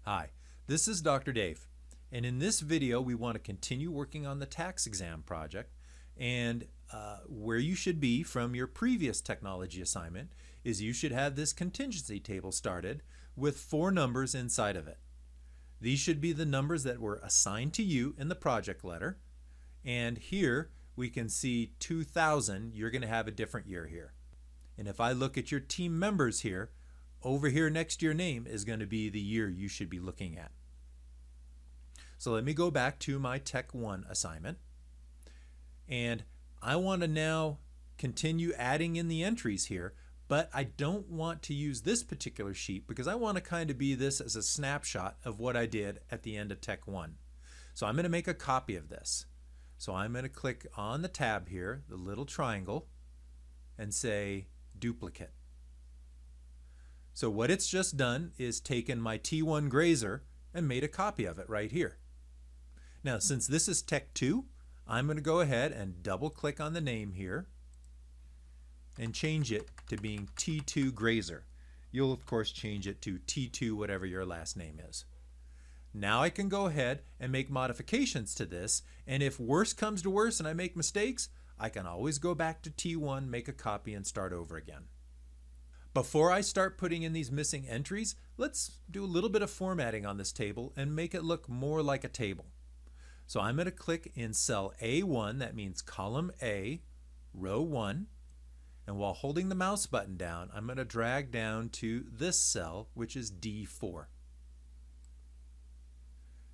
Hi, this is Dr. Dave, and in this video we want to continue working on the tax exam project, and where you should be from your previous technology assignment is you should have this contingency table started with 4 numbers inside of it. These should be the numbers that were assigned to you in the project letter, and here we can see 2000. You're going to have a different year here. And if I look at your team members here, over here next to your name is going to be the year you should be looking at. So let me go back to my Tech 1 assignment, and I want to now continue adding in the entries here, but I don't want to use this particular sheet because I want to kind of be this as a snapshot of what I did at the end of Tech 1. So I'm going to make a copy of this. So I'm going to click on the tab here, the little triangle, and say duplicate. So what it's just done is taken my T1 Grazer and made a copy of it right here. Now since this is Tech 2, I'm going to go ahead and double click on the name here and change it to being T2 Grazer. You'll of course change it to T2 whatever your last name is. Now I can go ahead and make modifications to this, and if worse comes to worse and I make mistakes, I can always go back to T1, make a copy, and start over again. Before I start putting in these missing entries, let's do a little bit of formatting on this table and make it look more like a table. So I'm going to click in cell A1, that means column A, row 1, and while holding the mouse button down, I'm going to drag down to this cell, which is D4.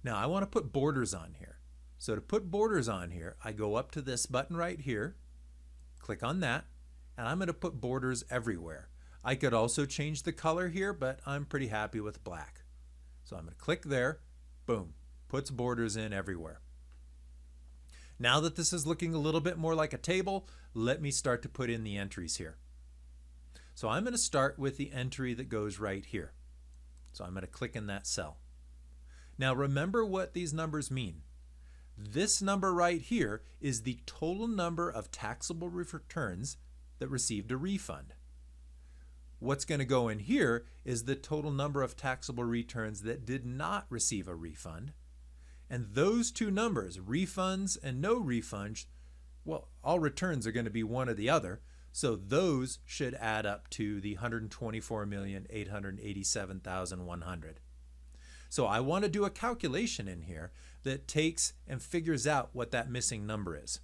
Now I want to put borders on here. So to put borders on here, I go up to this button right here, click on that, and I'm going to put borders everywhere. I could also change the color here, but I'm pretty happy with black. So I'm going to click there, boom, puts borders in everywhere. Now that this is looking a little bit more like a table, let me start to put in the entries here. So I'm going to start with the entry that goes right here. So I'm going to click in that cell. Now remember what these numbers mean. This number right here is the total number of taxable returns that received a refund. What's going to go in here is the total number of taxable returns that did not receive a refund. And those two numbers, refunds and no refunds, well, all returns are going to be one or the other, so those should add up to the 124,887,100. So I want to do a calculation in here that takes and figures out what that missing number is.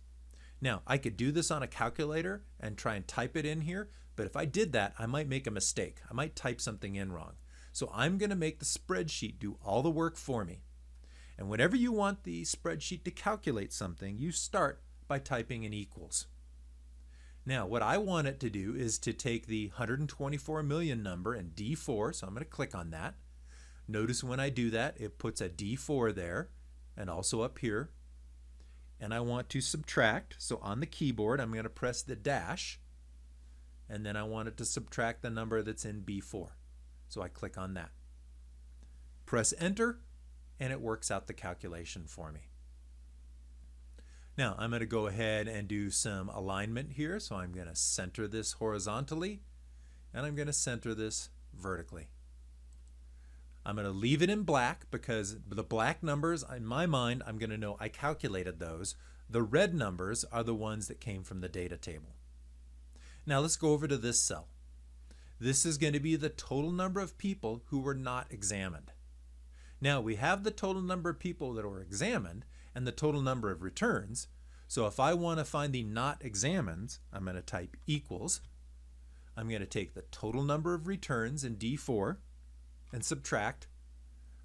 Now, I could do this on a calculator and try and type it in here, but if I did that, I might make a mistake. I might type something in wrong. So I'm going to make the spreadsheet do all the work for me. And whenever you want the spreadsheet to calculate something, you start by typing in equals. Now, what I want it to do is to take the 124 million number in D4, so I'm going to click on that. Notice when I do that, it puts a D4 there and also up here. And I want to subtract, so on the keyboard I'm going to press the dash, and then I want it to subtract the number that's in B4. So I click on that. Press enter, and it works out the calculation for me. Now I'm going to go ahead and do some alignment here, so I'm going to center this horizontally, and I'm going to center this vertically. I'm going to leave it in black because the black numbers, in my mind, I'm going to know I calculated those. The red numbers are the ones that came from the data table. Now let's go over to this cell. This is going to be the total number of people who were not examined. Now we have the total number of people that were examined and the total number of returns. So if I want to find the not examined, I'm going to type equals. I'm going to take the total number of returns in D4 and subtract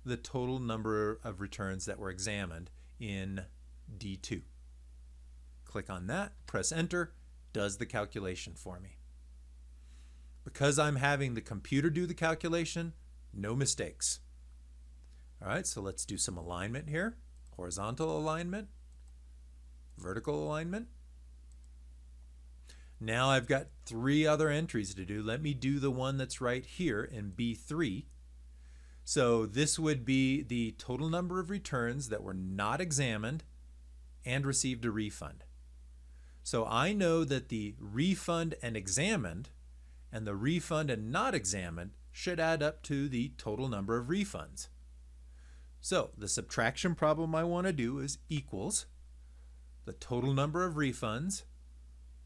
the total number of returns that were examined in D2. Click on that, press enter, does the calculation for me. Because I'm having the computer do the calculation, no mistakes. All right, so let's do some alignment here. Horizontal alignment, vertical alignment. Now I've got 3 other entries to do. Let me do the one that's right here in B3. So this would be the total number of returns that were not examined and received a refund. So I know that the refund and examined and the refund and not examined should add up to the total number of refunds. So the subtraction problem I want to do is equals the total number of refunds,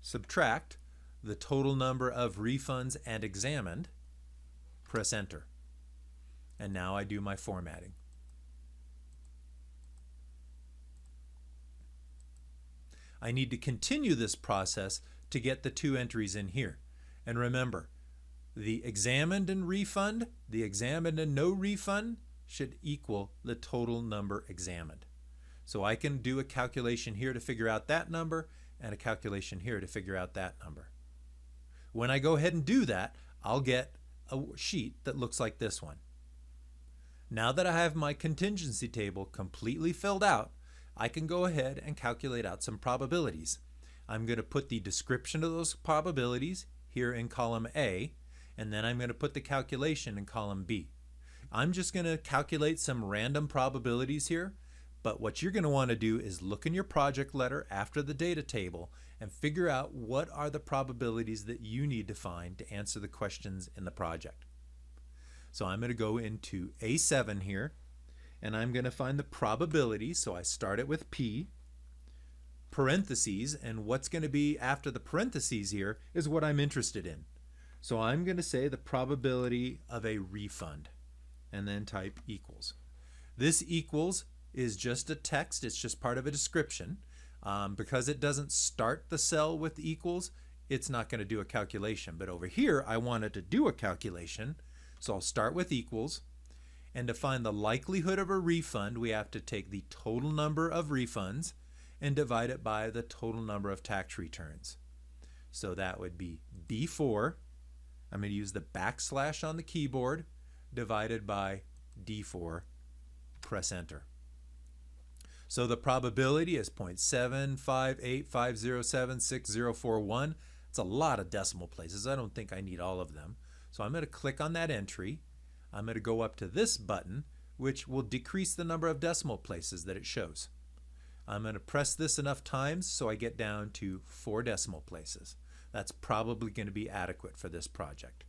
subtract the total number of refunds and examined, press enter. And now I do my formatting. I need to continue this process to get the two entries in here. And remember, the examined and refund, the examined and no refund should equal the total number examined. So I can do a calculation here to figure out that number and a calculation here to figure out that number. When I go ahead and do that, I'll get a sheet that looks like this one. Now that I have my contingency table completely filled out, I can go ahead and calculate out some probabilities. I'm going to put the description of those probabilities here in column A, and then I'm going to put the calculation in column B. I'm just going to calculate some random probabilities here, but what you're going to want to do is look in your project letter after the data table and figure out what are the probabilities that you need to find to answer the questions in the project. So I'm going to go into A7 here, and I'm going to find the probability. So I start it with P, parentheses, and what's going to be after the parentheses here is what I'm interested in. So I'm going to say the probability of a refund, and then type equals. This equals is just a text, it's just part of a description. Because it doesn't start the cell with equals, it's not going to do a calculation. But over here, I wanted to do a calculation, so I'll start with equals. And to find the likelihood of a refund, we have to take the total number of refunds and divide it by the total number of tax returns. So that would be B4. I'm going to use the backslash on the keyboard, divided by D4, press enter. So the probability is 0.758507641. It's a lot of decimal places. I don't think I need all of them. So I'm going to click on that entry. I'm going to go up to this button, which will decrease the number of decimal places that it shows. I'm going to press this enough times so I get down to 4 decimal places. That's probably going to be adequate for this project.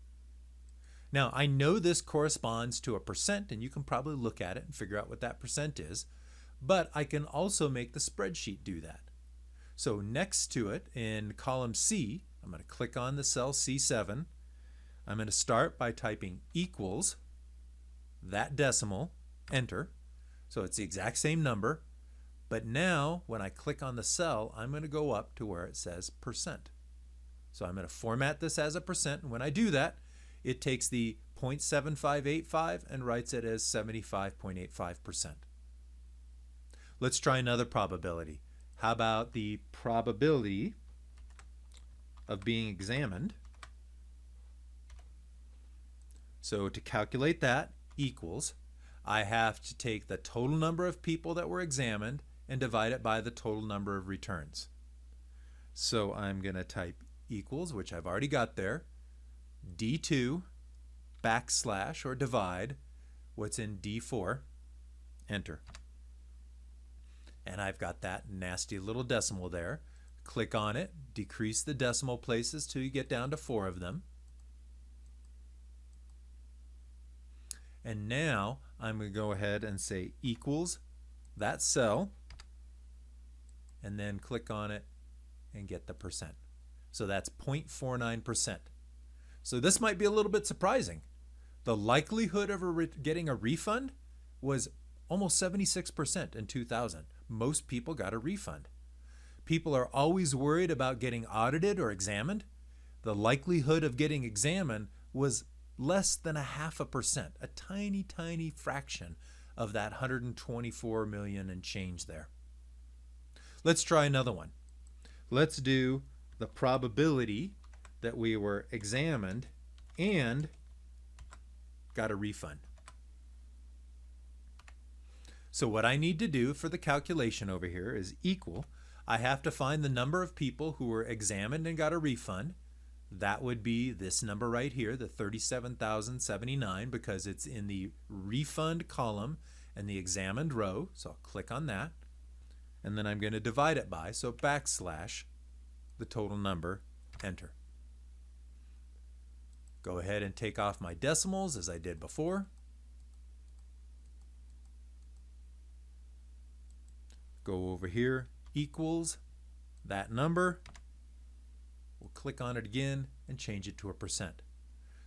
Now, I know this corresponds to a percent, and you can probably look at it and figure out what that percent is, but I can also make the spreadsheet do that. So next to it in column C, I'm going to click on the cell C7. I'm going to start by typing equals that decimal, enter. So it's the exact same number, but now when I click on the cell, I'm going to go up to where it says percent. So I'm going to format this as a percent, and when I do that, it takes the 0.7585 and writes it as 75.85%. Let's try another probability. How about the probability of being examined? So to calculate that, equals, I have to take the total number of people that were examined and divide it by the total number of returns. So I'm going to type equals, which I've already got there, D2 backslash or divide what's in D4, enter. And I've got that nasty little decimal there. Click on it, decrease the decimal places till you get down to 4 of them. And now I'm going to go ahead and say equals that cell, and then click on it and get the percent. So that's 0.49%. So this might be a little bit surprising. The likelihood of getting a refund was almost 76% in 2000. Most people got a refund. People are always worried about getting audited or examined. The likelihood of getting examined was less than 0.5%, a tiny, tiny fraction of that 124 million and change there. Let's try another one. Let's do the probability that we were examined and got a refund. So what I need to do for the calculation over here is equal. I have to find the number of people who were examined and got a refund. That would be this number right here, the 37,079, because it's in the refund column and the examined row. So I'll click on that. And then I'm going to divide it by, so backslash the total number, enter. Go ahead and take off my decimals as I did before. go over here, equals that number. We'll click on it again and change it to a percent.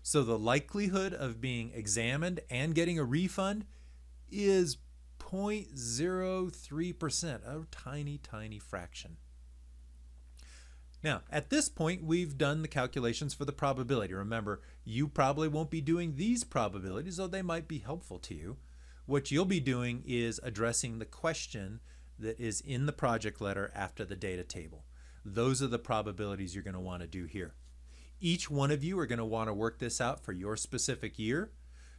So the likelihood of being examined and getting a refund is 0.03%, a tiny, tiny fraction. Now, at this point, we've done the calculations for the probability. Remember, you probably won't be doing these probabilities, though they might be helpful to you. What you'll be doing is addressing the question that is in the project letter after the data table. Those are the probabilities you're going to want to do here. Each one of you are going to want to work this out for your specific year.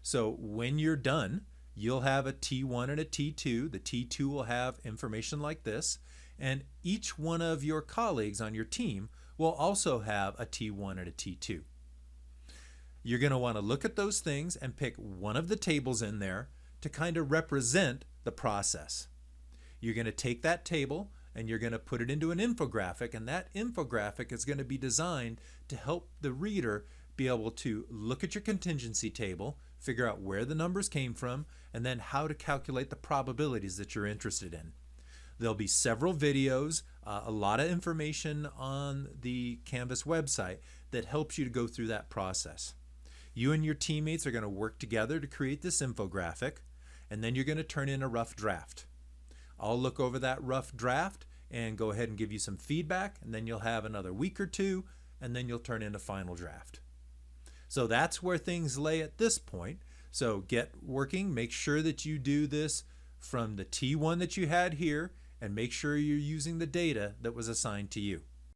So when you're done, you'll have a T1 and a T2. The T2 will have information like this, and each one of your colleagues on your team will also have a T1 and a T2. You're going to want to look at those things and pick one of the tables in there to kind of represent the process. You're going to take that table and you're going to put it into an infographic, and that infographic is going to be designed to help the reader be able to look at your contingency table, figure out where the numbers came from, and then how to calculate the probabilities that you're interested in. There'll be several videos, a lot of information on the Canvas website that helps you to go through that process. You and your teammates are going to work together to create this infographic, and then you're going to turn in a rough draft. I'll look over that rough draft and go ahead and give you some feedback, and then you'll have another week or two, and then you'll turn in a final draft. So that's where things lay at this point. So get working, make sure that you do this from the T1 that you had here, and make sure you're using the data that was assigned to you.